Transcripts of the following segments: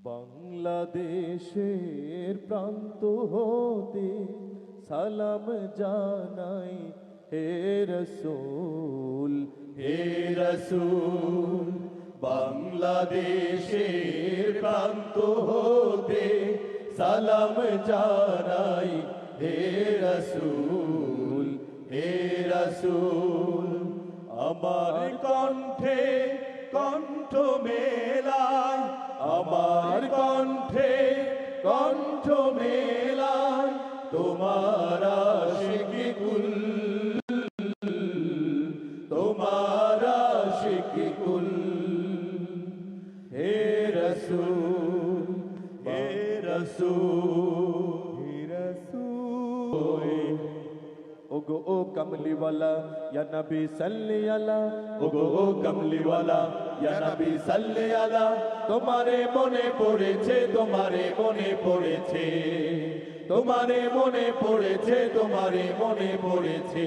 বাংলাদেশের প্রান্ত হতে সালাম জানাই হে রসূল, হে রসূল। বাংলাদেশের প্রান্ত হতে সালাম জানাই হে রসূল, হে রসূল। আমার কণ্ঠে কণ্ঠ মেলায়, আমার কণ্ঠে কণ্ঠ মেলায় তোমার আশিকি কুল, তোমার আশিকি কুল। হে রসূল, হে রসূল, হে রসূল। ওগো ও কমলিওয়ালা ইয়া নবী সাল্লি আলা, ওগো ও কমলিওয়ালা ইয়া নবী সাল্লি আলা। তোমারে মনে পড়েছে, তোমারে মনে পড়েছে, তোমারে মনে পড়েছে, তোমারে মনে পড়েছে।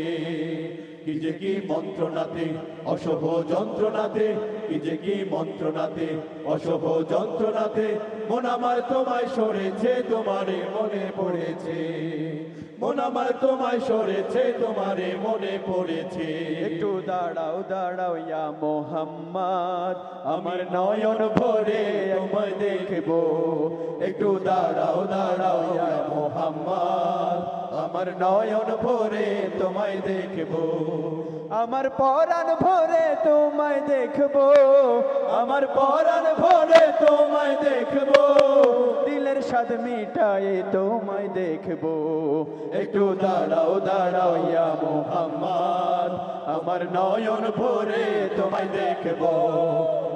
কি যে কি মন্ত্রণাতে অশুভ যন্ত্রণাতে, কি যে কি মন্ত্রণাতে অশুভ যন্ত্রণাতে মন আমার তোমায় সরেছে, তোমারে মনে পড়েছে। মন আমার তোমায় সরেছে, তোমারে মনে পড়েছে। একটু দাঁড়াও দাঁড়াও ইয়া মোহাম্মদ, আমার নয়ন ভরে তোমায় দেখবো। একটু দাঁড়াও দাঁড়াও ইয়া মোহাম্মদ, আমার নয়ন ভরে তোমায় দেখবো। আমার পরাণ ভরে তোমায় দেখবো, আমার পরাণ ভরে তোমায় দেখবো। দিলের স্বাদ মিটায়ে তোমায় দেখবো। একটু দাঁড়াও দাঁড়াও ইয়া মোহাম্মদ, আমার নয়ন ভরে তোমায় দেখবো।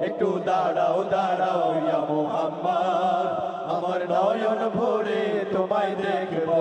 একটু দাঁড়াও দাঁড়াও ইয়া মোহাম্মদ, আমার নয়ন ভরে তোমায় দেখবো।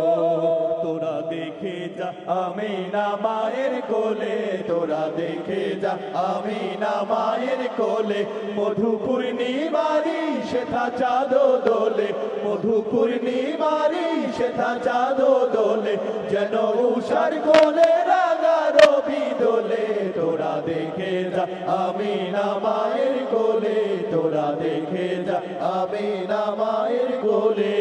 তোরা দেখে যা আমিনা মায়ের কোলে, তোরা দেখে যা আমিনা মায়ের কোলে। মধু পূর্ণিমারি সেথা চাঁদ দোলে, মধু পূর্ণিমারি সেথা চাঁদ দোলে। যেন উষার কোলে রাঙা রবি দোলে। তোরা দেখে যা আমিনা মায়ের কোলে, তোরা দেখে যা আমিনা মায়ের কোলে।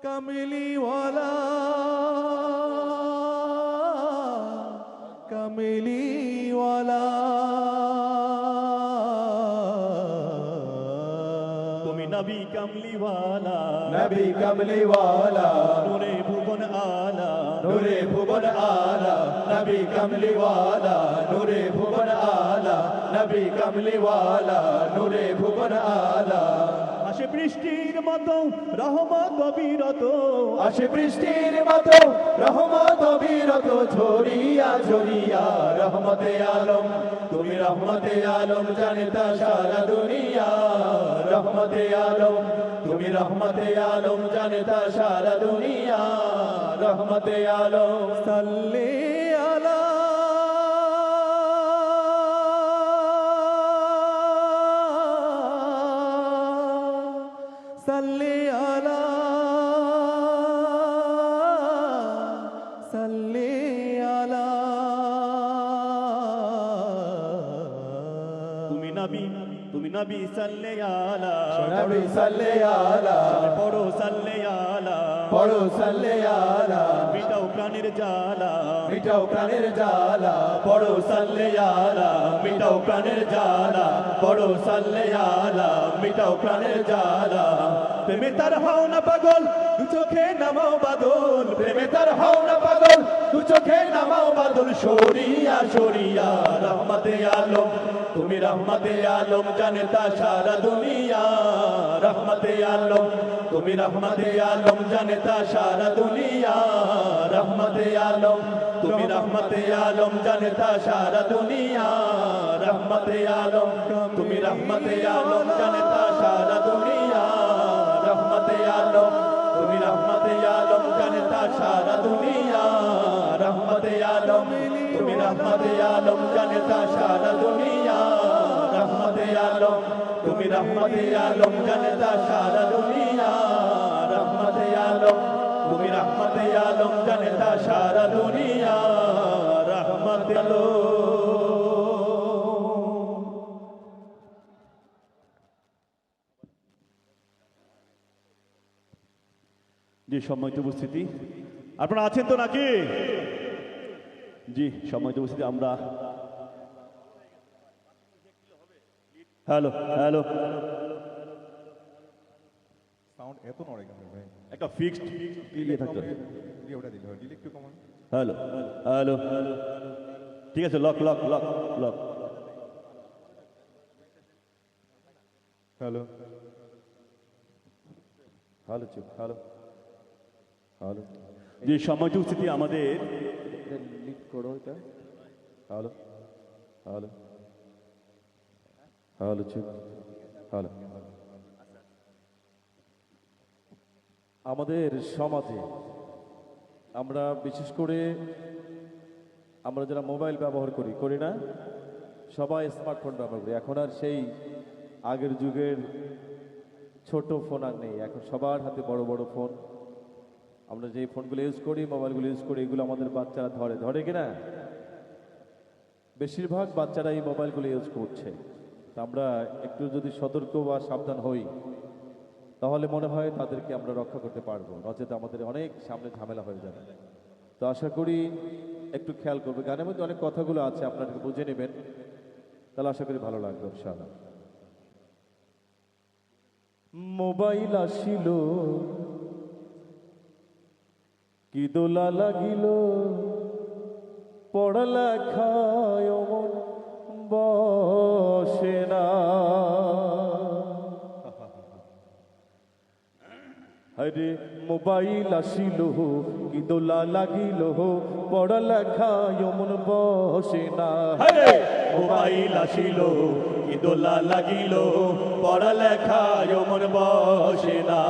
কমলিওয়ালা, কমলিওয়ালা। তুমি নবী কমলিওয়ালা, নবী কমলিওয়ালা। নূরে ভুবন আলা, নূরে ভুবন আলা। নবী কমলিওয়ালা, নূরে ভুবন আলা। নবী কমলিওয়ালা, নূরে ভুবন আলা। আসে বৃষ্টির মতো রহমত অবিরত, আসে বৃষ্টির মতো রহমত অবিরত। ঝরিয়া ঝরিয়া রহমতে আলম, তুমি রহমতে আলম জানেতা সারা দুনিয়া। রহমতে আলম, তুমি রহমতে আলম জানেতা সারা দুনিয়া। রহমতে আলম সাল্লি আলা, সাল্লি আলা, সাল্লি আলা। তুমি নবী, তুমি নবী সাল্লি আলা, নবী সাল্লি আলা। পড়ো সাল্লি আলা, পড়ো সাল্লি আলা। মিটাও প্রাণের জ্বালা, মিটাও প্রাণের জ্বালা। পড়ো সাল্লি আলা, মিটাও প্রাণের জ্বালা। পড়ো সাল্লি আলা, মিটাও প্রাণের জ্বালা। প্রেমে তার হও না পাগল, দু চোখে নামাও বাদল। প্রেমে তার হও না পাগল, দু চোখে নামাও বাদল। সরিয়া সরিয়া রহমতে আলম, তুমি রহমতে আলম জানেতা সারা দুনিয়া। রহমতে আলম, তুমি রহমতে আলম জানেতা সারা দুনিয়া। রহমতে আলম, তুমি রহমতে আলম জানেতা সারা দুনিয়া। রহমতে আলম, তুমি রহমতে আলম জানেতা সারা দুনিয়া। রহমতে আলম, তুমি রহমতে আলম জানেতা সারা দুনিয়া। রহমতে আলম, তুমি রহমতে আলম জানেতা সারা দুনিয়া। রহমতে আলম, তুমি রহমতে আলম জানেতা সারা দুনিয়া। রহমতে আলম, তুমি রহমতে আলম জানে তা সারা দুনিয়া রহমতে আলম। জি সম্মানিত উপস্থিতি, আপনারা আছেন তো নাকি? জি সম্মানিত উপস্থিতি, আমরা হ্যালো হ্যালো সাউন্ড এত নড়ে কেন ভাই? একটা ফিক্সড ইয়ে থাকতে হবে। দিয়ে ওটা দিলে হয়, দিলে একটু কমান। হ্যালো হ্যালো ঠিক আছে, lock lock lock lock. Hello hello চুপ হ্যালো হ্যালো। যে সময়টি উপস্থিতি আমাদের লিড করো এটা। হ্যালো হ্যালো হ্যালো চুপ হ্যালো। আমাদের সমাজে আমরা বিশেষ করে আমরা যারা মোবাইল ব্যবহার করি না, সবাই স্মার্টফোন ব্যবহার করি। এখন আর সেই আগের যুগের ছোট ফোন আর নেই, এখন সবার হাতে বড় বড় ফোন। আমরা যে ফোনগুলো ইউজ করি, মোবাইলগুলো ইউজ করি, এগুলো আমাদের বাচ্চারা ধরে কিনা? বেশিরভাগ বাচ্চারা এই মোবাইলগুলো ইউজ করছে। তা আমরা একটু যদি সতর্ক বা সাবধান হই, তাহলে মনে হয় তাদেরকে আমরা রক্ষা করতে পারবো, নচেত আমাদের অনেক সামনে ঝামেলা হয়ে যাবে। তো আশা করি একটু খেয়াল করবে। গানের মধ্যে অনেক কথাগুলো আছে, আপনাদেরকে বুঝে নেবেন, তাহলে আশা করি ভালো লাগবে ইনশাআল্লাহ। মোবাইল আসিল, কি দোলা লাগিল, পড়ালেখায় মন বসে না। আরে মোবাইল আসিল, কি দোলা লাগিল, পড়ালেখায় মন বসে না। হরে মোবাইল আসিল, কি দোলা লাগিল, পড়ালেখায় মন বসে না।